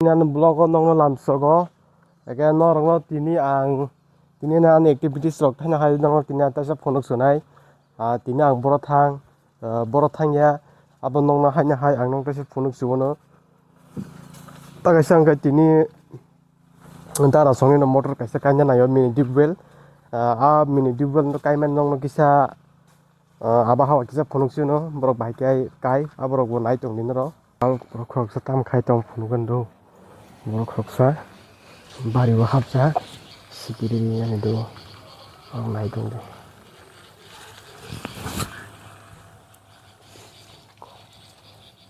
Nan blog nong lam sogo again no rong tini na an activities rok thana hai nong tini ta sa phonok sunai tini ang borothang ya abo nong na hai ang nong ta sa phonok suwono ta ga sang ga tini dara songni no motor kaisa kanya na yo mini dibwel mini dibwel no kaiman nong no kisa abahawa kisa phonok suno borok bai kai aborok bo nai tong din ro borok khok sa tam khai tong phonok do borok khoksa bari wa hapsa sikiri yani do ang nai tong de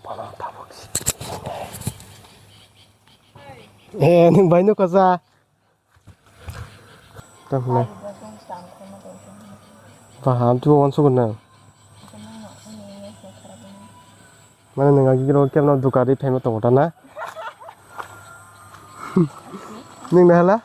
pala tabok nung bai no kaza tam na paham tu on sugun na mana nang giro kemno dukari thai ma tong ta na nung na hala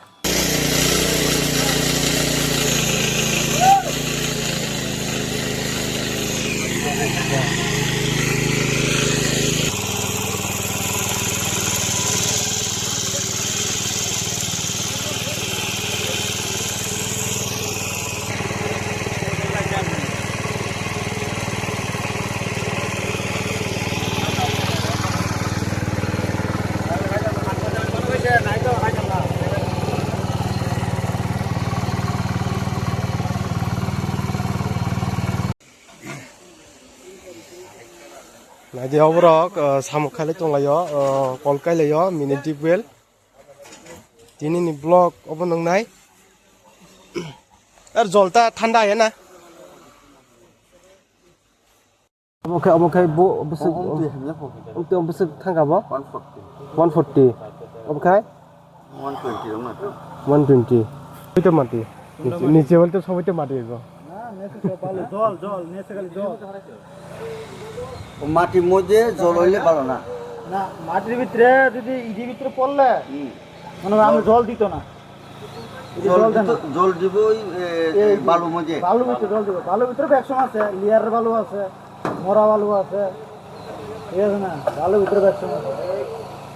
Naji obrok samuk khale tonglayo kolkai layo mini dibwel tini ni blog obo nong nai ar jolta thanda ya na obokai bo busuk om busuk thanga bo 140 obokai 120 dong na 120 itu mati niche bolte সবই তো মাটি গো না নেছে তো পালো জল নেছে খালি জল মাটির মধ্যে জল হইলে ভালো না না মাটির ভিতরে যদি ইডি ভিতরে পড়লে মানে আমরা জল দিত না জল দিব এই বালুর মধ্যে বালুর ভিতরে জল দিব বালুর ভিতরে ভ্যাকসন আছে লিয়ার বালু আছে মরা বালু আছে ঠিক আছে না বালুর ভিতরে ভ্যাকসন আছে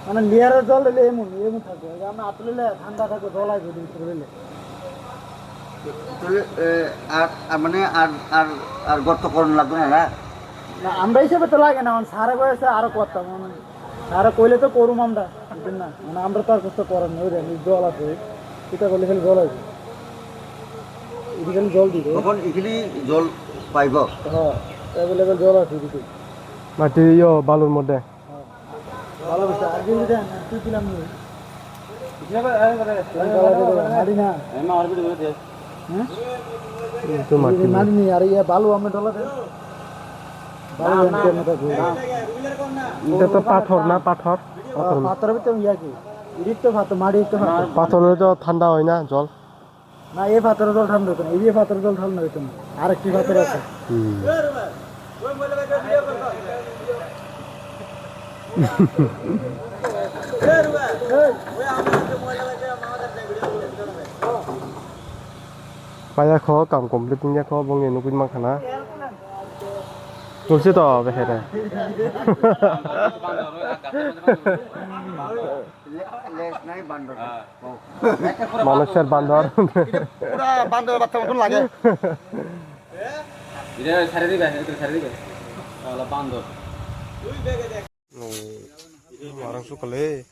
মানে লিয়ারের জল দিলে এমন থাকে আমরা আতলিলে ঠান্ডা থাকে জল আসবে ভিতরে দিলে আর মানে আর গর্ত করন লাগবে না না আমরা হিসেবে তো লাগে না মানে সারা বয়সে আরো করতাম মানে সারা কইলে তো করুম আমরা বুঝলেন না মানে আমরা তো আর কষ্ট করার নেই রে জল আছে এটা বলে খালি জল আছে এদিকে জল দিবে তখন এখানে জল পাইব হ্যাঁ অ্যাভেলেবল জল আছে এদিকে মাটি ইয়ো বালুর মধ্যে ভালো আছে আর দিন দেন তুই দিলাম নি মারি না এমা আর ভিডিও দে হ্যাঁ তো মাটি মারি নি আর ইয়া বালু আমরা ডলা দে এটা তো পাথর না পাথর পাথরের ভিতরে ইয়া কি ইরিত তো পাথর মাটি তো পাথরে তো ঠান্ডা হয় না জল না এই পাথরের জল ঠান্ডা হতো না এই পাথরের জল ঠান্ডা হতো না আর কি পাথর আছে Paya kho kam complete nya kho bong enu kuin makhana tulse to behere মানুষের বান্দর পুরা বান্দর বাচ্চা মতন লাগে এটা ছাড়ে দিবে এটা ছাড়ে দিবে ওলা বান্দর তুই বেগে দেখ orang sukale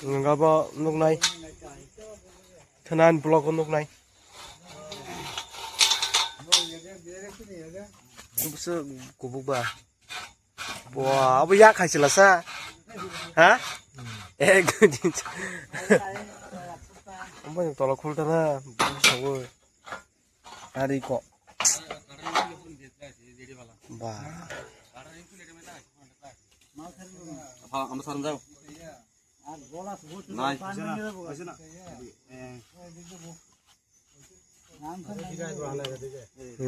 ngaba nuk nai thanan blog nuk nai busu kubuk ba wah abu ya khaisila sa ha gudin Apa yang tolak kulta na bisa gue hari kok bah আমরা সারন যাও নাই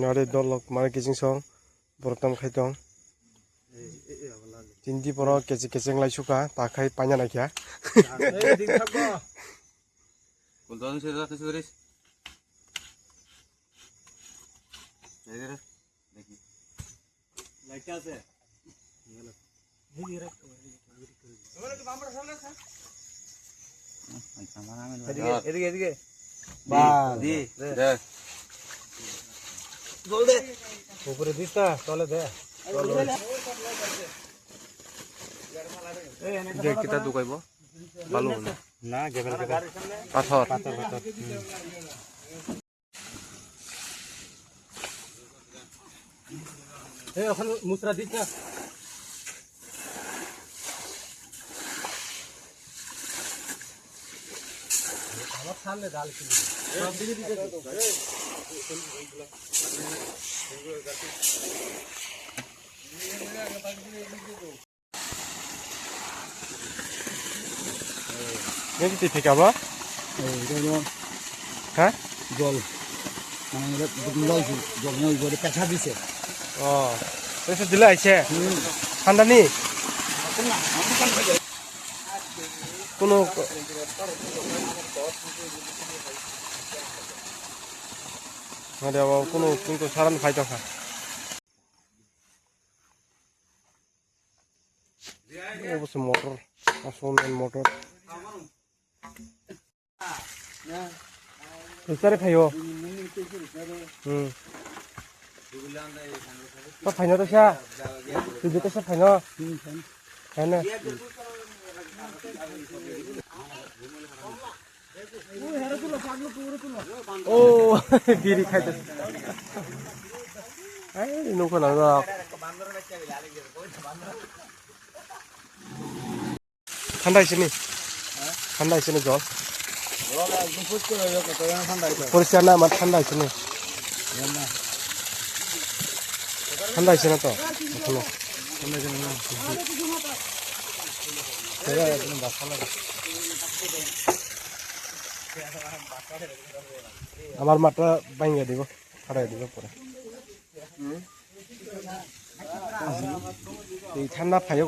nade dolok mare kicing song bortam khaitong tindi poro kecing lai suka pakai panya na kya Kulturan sih, দেখি লাইটটা আছে এদিকে এদিকে দি দে জল দে উপরে দিস না তলে দে যে কিতা দুকাইব বালু না গেবেল পাথর এই ওখানে মুসরা দিস না আমার সামনে ডাল কিনে সব দিকে দিতে দেখি ঠিক আবা হ্যাঁ জল মানে জল নই বলে পেছা দিছে ও এসে দিলে আইছে ঠান্ডা নি কোনো মানে কোনো কিন্তু সারান ফাইদা খা অবশ্য মোটর আসল মোটর বিচারে খাইও তো ফাইন তো সা তুই যেতে সব ফাইন হ্যাঁ না ও বিড়ি খাইতে এই নৌকা না ঠান্ডা হয়েছে নি ঠান্ডা হয়েছে নি জল পরিষ্কার না আমার ঠান্ডা হয়েছে নি ঠান্ডা হয়েছে না তো এখনো আমার মাঠটা ভাঙিয়ে দিব ফাটাই দিব পরে এই ঠান্ডা ফাইও